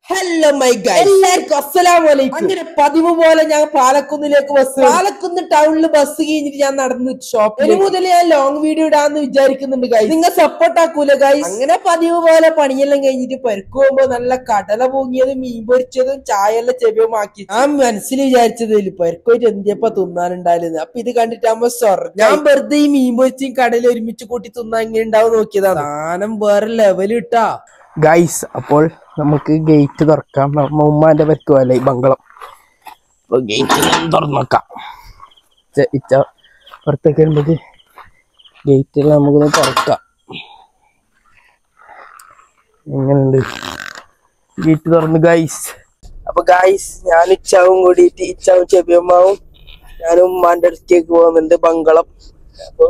Hello my guys, എല്ലാവർക്കും അസ്സലാമലൈക്കും. അങ്ങനെ പതിവ് പോലെ ഞാൻ പാലക്കുന്നിലേക്ക് പാലക്കുന്ന് ടൗണിൽ ബസ് കഴിഞ്ഞിട്ട് ഞാൻ നടന്ന് ഷോപ്പ്. ഇനി മുതൽ ഞാൻ ലോങ് വീഡിയോ ഇടാന്ന് വിചാരിക്കുന്നുണ്ട് ഗൈസ്. നിങ്ങൾ സപ്പോർട്ട് ആക്കൂല ഗൈസ്. അങ്ങനെ പതിവ് പോലെ പണിയെല്ലാം കഴിഞ്ഞിട്ട് പെരുക്ക് പോകുമ്പോ നല്ല കടല പൊങ്ങിയതും മീൻ പൊരിച്ചതും ചായയെല്ലാം ചെവിയമാക്കി ആ മനസ്സിൽ വിചാരിച്ചതില്ല പെരുക്കോയിട്ട് എന്തിയപ്പോ തിന്നാനുണ്ടായിരുന്നു. അപ്പൊ ഇത് കണ്ടിട്ടാകുമ്പോ ഞാൻ വെറുതെ ഈ മീൻ പൊരിച്ചും കടയിൽ ഒരുമിച്ച് കൂട്ടി തിന്നാൻ ഇങ്ങനെ ഉണ്ടാവും നോക്കിയതാണ്. സാധനം വേറെ ലെവൽ ഇട്ടാ ഗൈസ്. അപ്പോൾ നമുക്ക് ഗേറ്റ് തുറക്കാം. ഉമ്മാന്റെ പറ്റുമല്ലേ ഈ ബംഗളം. അപ്പൊ ഗേറ്റ് തുറന്നു നോക്കാം. ഇച്ച പുറത്തേക്ക് വരുമ്പോ ഗേറ്റ് നമുക്കൊന്ന് തുറക്കാം. എങ്ങനെയുണ്ട്? ഗേറ്റ് തുറന്നു ഗൈസ്. അപ്പൊ ഗൈസ് ഞാൻ ഇച്ചാവും കൂടിയിട്ട് ഇച്ചാവും ചെബിയമ്മാവും ഞാനും ഉമ്മാന്റെ അടുത്തേക്ക് പോകുന്നുണ്ട് ബംഗളം. അപ്പൊ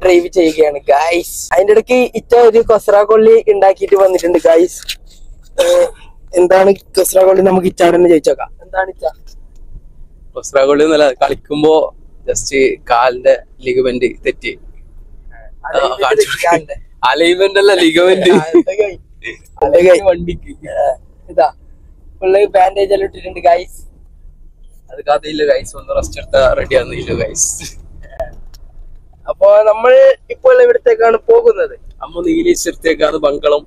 ഡ്രൈവ് ചെയ്യുകയാണ് ഗൈസ്. അതിന്റെ ഇടയ്ക്ക് ഇച്ച ഒരു കൊസ്ര കൊള്ളി ഉണ്ടാക്കിയിട്ട് വന്നിട്ടുണ്ട് ഗൈസ്. എന്താണ് കൊസ്ര കൊള്ളി? നമുക്ക് ഇച്ചാടന്നെ ചോദിച്ചോക്കാം. എന്താണ് ഇച്ച കൊസ്ര കൊള്ളി? എന്നല്ല, കളിക്കുമ്പോ ജസ്റ്റ് കാലിന്റെ ലിഗമെന്റ് തെറ്റി. അലൈൻമെന്റ് അല്ല, ലിഗമെന്റ്. വണ്ടിക്ക് ഇതാ ബാൻഡേജ് എല്ലാം ഇട്ടിട്ടുണ്ട് ഗൈസ്. അത് കഥയില്ല ഗൈസ്, ഒന്ന് റെസ്റ്റ് എടുത്താ റെഡി ആവുന്നില്ല ഗൈസ്. അപ്പൊ നമ്മൾ ഇപ്പോൾ ഇവിടത്തേക്കാണ് പോകുന്നത്. അമ്മ നീലേശ്വരത്തേക്കാണ് ബംഗളം,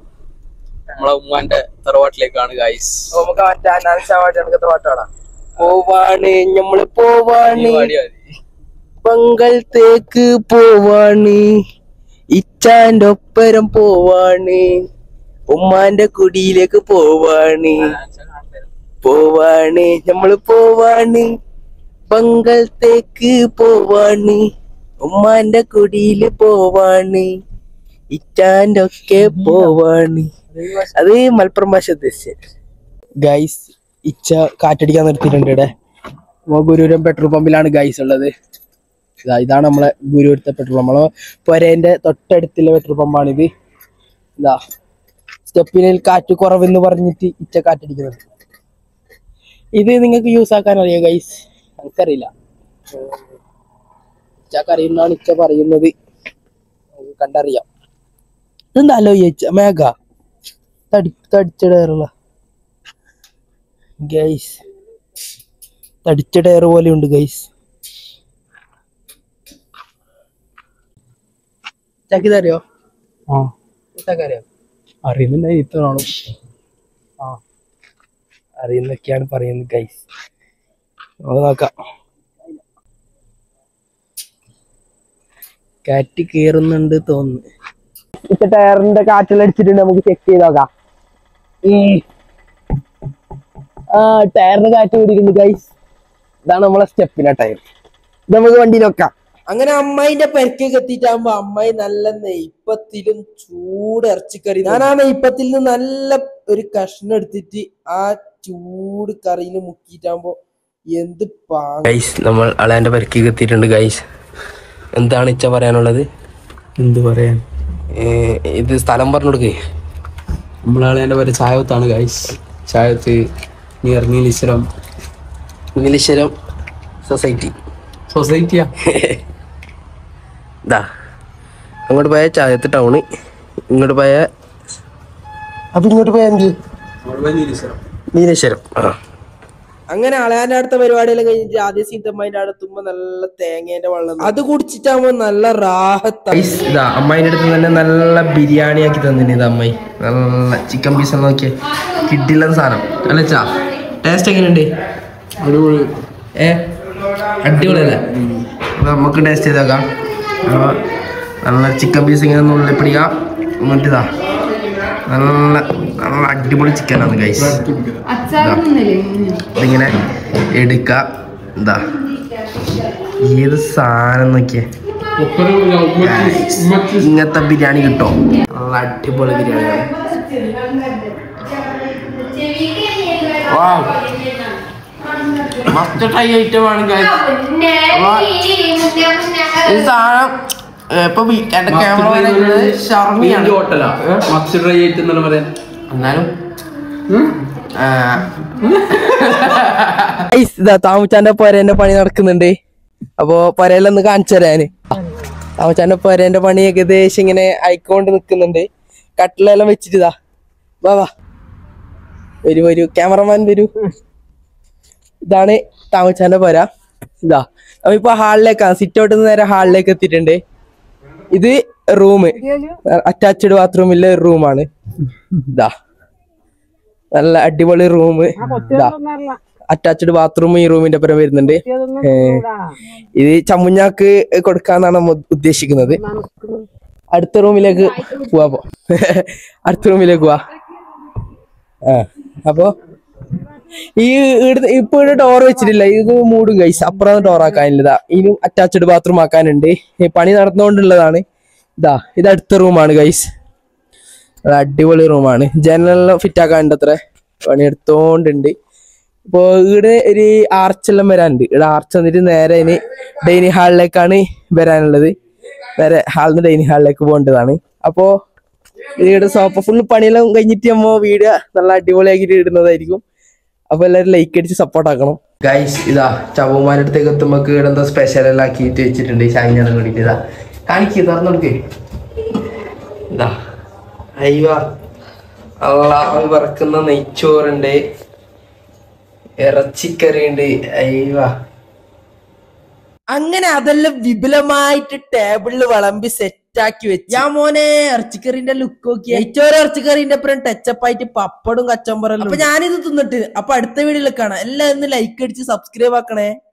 നമ്മളെ ഉമ്മാന്റെ തറവാട്ടിലേക്കാണ് ഗൈസ്. നമുക്ക് തറവാട്ടാടാ പോവാണ്. നമ്മള് പോവാണ്, ബംഗളത്തേക്ക് പോവാണ്. ഇച്ചാന്റെ ഒപ്പരം പോവാണ്, ഉമ്മാന്റെ കുടിയിലേക്ക് പോവാണ്. നമ്മള് പോവാണ്, ബംഗളത്തേക്ക് പോവാണ്, ഉമ്മാന്റെ കുടിയില് പോവാണ്, ഇച്ചാന്റെ ഒക്കെ പോവാണ്. അത് മലപ്പുറം ഭാഷ ഉദ്ദേശിച്ച ഗൈസ്. ഇച്ച കാറ്റടിക്കാൻ നിർത്തിയിട്ടുണ്ട് ഇവിടെ. ഗുരുരം പെട്രോൾ പമ്പിലാണ് ഗൈസ് ഉള്ളത്. ഇതാണ് നമ്മളെ ഗുരുവരത്തെ പെട്രോൾ പമ്പ്. നമ്മളെ പൊരേന്റെ തൊട്ടടുത്തുള്ള പെട്രോൾ പമ്പാണിത്. ഇതാ സ്റ്റെപ്പിനിൽ കാറ്റ് കുറവെന്ന് പറഞ്ഞിട്ട് ഇച്ച കാറ്റടിക്കുന്നത്. ഇത് നിങ്ങൾക്ക് യൂസ് ആക്കാൻ അറിയാം ഗൈസ്? എനിക്കറിയില്ല. ഇച്ചക്കറിയുന്നാണ് ഇച്ച പറയുന്നത്, കണ്ടറിയാം. ഇതെന്താ ആലോചിച്ച മേഘ തടിച്ച ടയറുള്ള ഗൈസ്. തടിച്ച ടയർ പോലെ ഉണ്ട് ഗൈസ്. ചക്കിതറിയോ? അറിയോ? അറിയുന്നുണ്ട്. ഇത്രയാണോ? അറിയുന്നൊക്കെയാണ് പറയുന്നത് ഗൈസ്. നമുക്ക് നോക്കാം. കാറ്റ് കേറുന്നുണ്ട് തോന്നുന്നു. ഇപ്പൊ ടയറിന്റെ കാറ്റെല്ലാം അടിച്ചിട്ടുണ്ട്. നമുക്ക് ചെക്ക് ചെയ്ത് നോക്കാം. ടയറിന് കാറ്റ് കൂടിയിട്ടുണ്ട് ഗൈസ്. ഇതാണ് നമ്മളെ സ്റ്റെപ്പിന്റെ ടയർ. ഇത് നമുക്ക് വണ്ടിയിൽ വെക്കാം. അങ്ങനെ അമ്മായിന്റെ പെരക്കൊക്കെ എത്തിയിട്ടാകുമ്പോ അമ്മായി നല്ല നെയ്പ്പത്തിലും ചൂട് ഇറച്ചിക്കറി. ഞാൻ ആ നെയ്പ്പത്തിൽ നിന്ന് നല്ല ഒരു കഷ്ണം എടുത്തിട്ട് ആ ചൂട് കറിയിൽ മുക്കിയിട്ടാകുമ്പോ എന്ത് ഗൈസ്. നമ്മൾ അളയാന്റെ പെരക്കൊക്കെ എത്തിയിട്ടുണ്ട് ഗൈസ്. എന്താണ് ഇച്ച പറയാനുള്ളത്? എന്ത് പറയാൻ? ഇത് സ്ഥലം പറഞ്ഞു കൊടുക്കേ. നമ്മളെ പേര് ചായത്താണ് ഗൈസ്. ചായത്ത് നിയർ നീലീശ്വരം സൊസൈറ്റിയാ. ഇതാ അങ്ങോട്ട് പോയ ചായത്ത് ടൗണ്, ഇങ്ങോട്ട് പോയ അപ്പൊ ഇങ്ങോട്ട് പോയ എന്ത് നീലേശ്വരം. അങ്ങനെ അളയാന്റെ അടുത്ത പരിപാടിയെല്ലാം കഴിഞ്ഞിട്ട് ആദ്യം സീതമ്മേന്റെ അടുത്തുമ്പോ നല്ല തേങ്ങേന്റെ വെള്ളം അത് കുടിച്ചിട്ടാകുമ്പോ നല്ല റാഹത്തായി. ഇതാ അമ്മായിന്റെ അടുത്ത് തന്നെ നല്ല ബിരിയാണി ആക്കി തന്നിട്ടുണ്ട്. ഇത് അമ്മായി നല്ല ചിക്കൻ പീസ് നോക്കിയ കിട്ടില്ല സാധനം അല്ലച്ചാ. ടേസ്റ്റ് എങ്ങനെയുണ്ട്? അടിപൊളിയല്ലേ? നമുക്ക് ടേസ്റ്റ് ചെയ്തേക്കാം. നല്ല ചിക്കൻ പീസ് ഇങ്ങനെ നുള്ളി പിടിക്കാം. എന്നിട്ടിതാ നല്ല നല്ല അടിപൊളി ചിക്കനാണ് ഗൈസ്. ഇതിങ്ങനെ എടുക്ക. എന്താ ഏത് സാധനം നോക്കിയേ. ഇങ്ങനത്തെ ബിരിയാണി കിട്ടോ? നല്ല അടിപൊളി ബിരിയാണിയാണ്. മസ്റ്റ് ട്രൈ ഐറ്റം ആണ് ഗൈസ്. ഈ സാധനം ഇപ്പൊ ക്യാമറ ഷർമിയാണ്. ഹോട്ടലാ മസ്റ്റ് ട്രൈ ഐറ്റം എന്നാണ് പറയാൻ. എന്നാലും താമച്ചാന്റെ പൊരേന്റെ പണി നടക്കുന്നുണ്ട്. അപ്പൊ പൊരയിലൊന്ന് കാണിച്ചു തരാന്. താമച്ചാന്റെ പൊരേന്റെ പണി ഏകദേശം ഇങ്ങനെ ആയിക്കൊണ്ട് നിക്കുന്നുണ്ട്. കട്ടിലെല്ലാം വെച്ചിട്ട് വാ വാ വരൂ ക്യാമറമാൻ വരൂ. ഇതാണ് താമച്ചാന്റെ പോര. ഇതാ നമ്മിപ്പോ ഹാളിലേക്കാണ്, സിറ്റ് ഔട്ട് നേരെ ഹാളിലേക്ക് എത്തിയിട്ടുണ്ട്. ഇത് റൂം, അറ്റാച്ച്ഡ് ബാത്റൂമിലെ റൂമാണ്. ഇതാ നല്ല അടിപൊളി റൂം. ഇതാ അറ്റാച്ച്ഡ് ബാത്റൂം ഈ റൂമിന്റെ ഒപ്പം വരുന്നുണ്ട്. ഇത് ചമ്മുഞ്ഞാക്ക് കൊടുക്കാന്നാണ് നമ്മൾ ഉദ്ദേശിക്കുന്നത്. അടുത്ത റൂമിലേക്ക് പോവാ. അടുത്ത റൂമിലേക്ക് പോവാ. അപ്പൊ ഈ ഇപ്പൊ ഇവിടെ ഡോർ വെച്ചിട്ടില്ല, ഇത് മൂടും ഗൈസ്. അപ്പുറം ഡോർ ആക്കാനില്ലതാ, ഇനിയും അറ്റാച്ച്ഡ് ബാത്റൂം ആക്കാനുണ്ട്. പണി നടന്നുകൊണ്ടുള്ളതാണ്. ഇതാ ഇത് അടുത്ത റൂമാണ് ഗൈസ്. അടിപൊളി റൂമാണ്. ജനലെല്ലാം ഫിറ്റ് ആക്കാനുണ്ട്, അത്ര പണിയെടുത്തോണ്ടുണ്ട്. ഇപ്പൊ ഇവിടെ ഒരു ആർച്ചെല്ലാം വരാനുണ്ട്. ഇവിടെ ആർച്ച് വന്നിട്ട് നേരെ ഇനി ഡൈനിങ് ഹാളിലേക്കാണ് വരാനുള്ളത്. നേരെ ഹാളിന്ന് ഡൈനിങ് ഹാളിലേക്ക് പോകേണ്ടതാണ്. അപ്പോ ഇവിടെ സോഫ ഫുള്ള് പണിയെല്ലാം കഴിഞ്ഞിട്ട് നമ്മ വീഡിയോ നല്ല അടിപൊളിയാക്കിട്ട് ഇടുന്നതായിരിക്കും. അപ്പൊ എല്ലാവരും ലൈക്ക് അടിച്ച് സപ്പോർട്ട് ആക്കണം ഗൈസ്. ഇതാ ചവമാരുടെ അടുത്തേക്ക് എത്തുമ്പോ ഇവിടെ എന്തോ സ്പെഷ്യൽ എല്ലാം ആക്കിയിട്ട് വെച്ചിട്ടുണ്ട്. ചായഞ്ഞാലും കൂടിയിട്ട് ഇതാ കാണിക്ക്, തുറന്നു കൊടുക്ക്. ഇതാ അയ്യോ അള്ളാഹ് പറക്കുന്ന നെയ്ച്ചോറുണ്ട്, ഇറച്ചിക്കറി ഉണ്ട്. അയ്യോ അങ്ങനെ അതെല്ലാം വിപുലമായിട്ട് ടേബിളിൽ വിളമ്പി സെറ്റാക്കി വെച്ച് ഞാൻ മോനെ ഇറച്ചിക്കറിന്റെ ലുക്ക് നോക്കി. നെയ്ച്ചോറ് ഇറച്ചിക്കറിന്റെ അപ്പുറം ടച്ചപ്പ് ആയിട്ട് പപ്പടും കച്ചമ്പറെല്ലാം. അപ്പൊ ഞാനിത് തിന്നിട്ട് അപ്പൊ അടുത്ത വീഡിയോയിൽ കാണാം. എല്ലാവരും ലൈക്ക് അടിച്ച് സബ്സ്ക്രൈബ് ആക്കണേ.